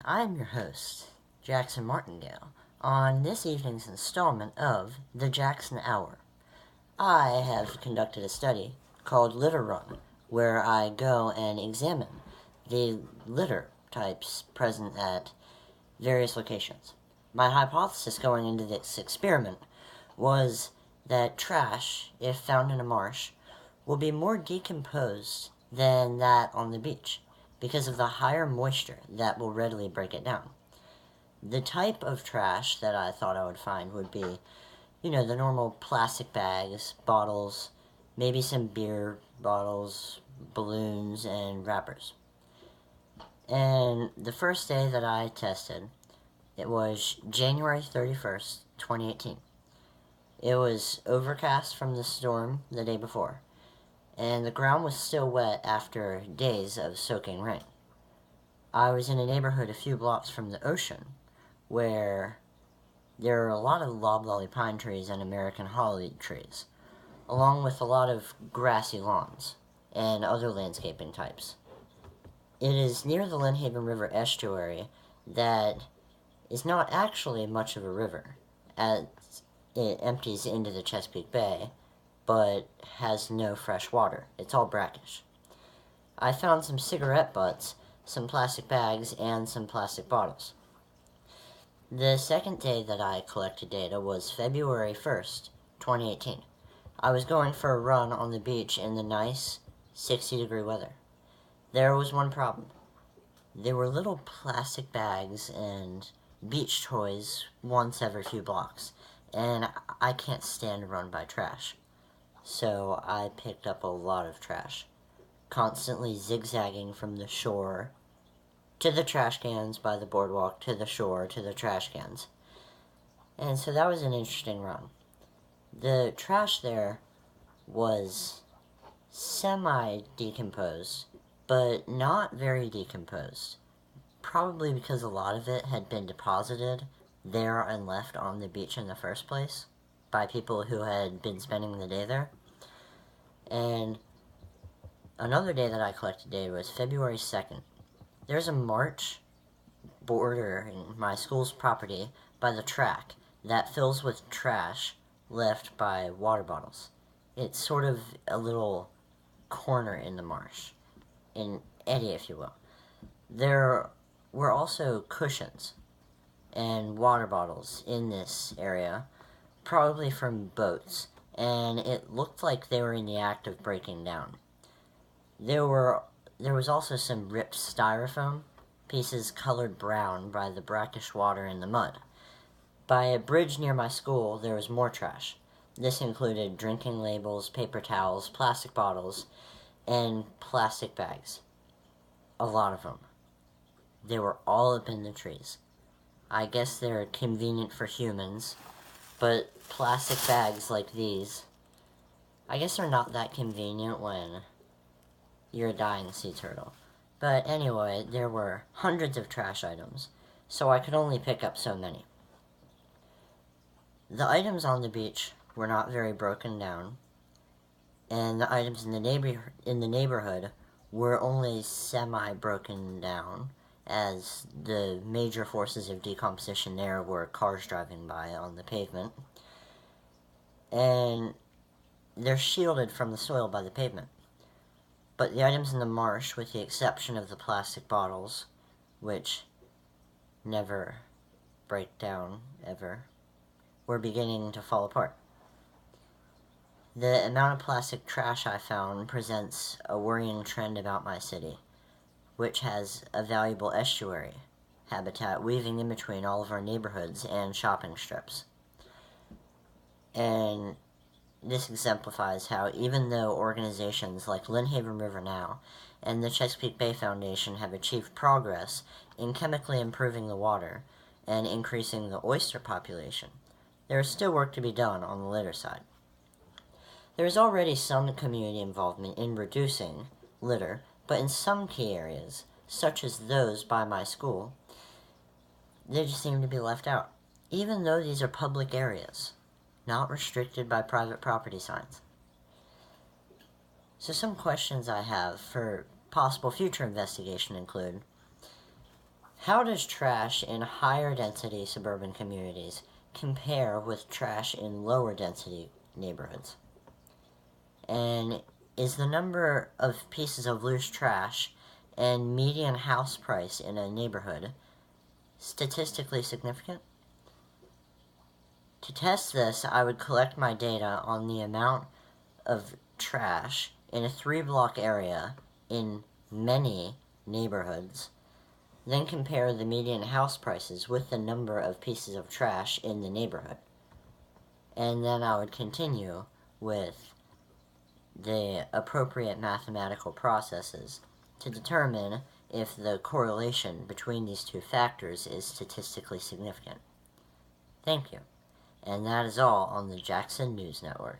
I am your host, Jackson Martingale, on this evening's installment of the Jackson Hour. I have conducted a study called Litter Run, where I go and examine the litter types present at various locations. My hypothesis going into this experiment was that trash, if found in a marsh, will be more decomposed than that on the beach because of the higher moisture that will readily break it down. The type of trash that I thought I would find would be, the normal plastic bags, bottles, maybe some beer bottles, balloons, and wrappers. And the first day that I tested, it was January 31st, 2018. It was overcast from the storm the day before, and the ground was still wet after days of soaking rain. I was in a neighborhood a few blocks from the ocean, where there are a lot of loblolly pine trees and American holly trees, along with a lot of grassy lawns and other landscaping types. It is near the Lynnhaven River estuary that is not actually much of a river, as it empties into the Chesapeake Bay, but has no fresh water. It's all brackish. I found some cigarette butts, some plastic bags, and some plastic bottles. The second day that I collected data was February 1st, 2018. I was going for a run on the beach in the nice 60-degree weather. There was one problem. There were little plastic bags and beach toys once every few blocks, and I can't stand to run by trash. So I picked up a lot of trash, constantly zigzagging from the shore to the trash cans by the boardwalk, to the shore, to the trash cans. And so that was an interesting run. The trash there was semi-decomposed, but not very decomposed. Probably because a lot of it had been deposited there and left on the beach in the first place by people who had been spending the day there. And another day that I collected data was February 2nd. There's a marsh bordering my school's property by the track that fills with trash left by water bottles. It's sort of a little corner in the marsh, an eddy, if you will. There were also cushions and water bottles in this area, probably from boats, and it looked like they were in the act of breaking down. There was also some ripped styrofoam, pieces colored brown by the brackish water in the mud. By a bridge near my school, there was more trash. This included drinking labels, paper towels, plastic bottles, and plastic bags. A lot of them. They were all up in the trees. I guess they're convenient for humans, but plastic bags like these, I guess they're not that convenient when you're a dying sea turtle. But anyway, there were hundreds of trash items, so I could only pick up so many. The items on the beach were not very broken down, and the items in the neighborhood were only semi-broken down, as the major forces of decomposition there were cars driving by on the pavement, and they're shielded from the soil by the pavement. But the items in the marsh, with the exception of the plastic bottles, which never break down, ever, were beginning to fall apart. The amount of plastic trash I found presents a worrying trend about my city, which has a valuable estuary habitat weaving in between all of our neighborhoods and shopping strips. And this exemplifies how, even though organizations like Lynnhaven River Now and the Chesapeake Bay Foundation have achieved progress in chemically improving the water and increasing the oyster population, there is still work to be done on the litter side. There is already some community involvement in reducing litter, but in some key areas, such as those by my school, they just seem to be left out, even though these are public areas, not restricted by private property signs. So some questions I have for possible future investigation include, How does trash in higher density suburban communities compare with trash in lower density neighborhoods? And is the number of pieces of loose trash and median house price in a neighborhood statistically significant? To test this, I would collect my data on the amount of trash in a 3-block area in many neighborhoods, then compare the median house prices with the number of pieces of trash in the neighborhood. And then I would continue with the appropriate mathematical processes to determine if the correlation between these two factors is statistically significant. Thank you. And that is all on the Jackson News Network.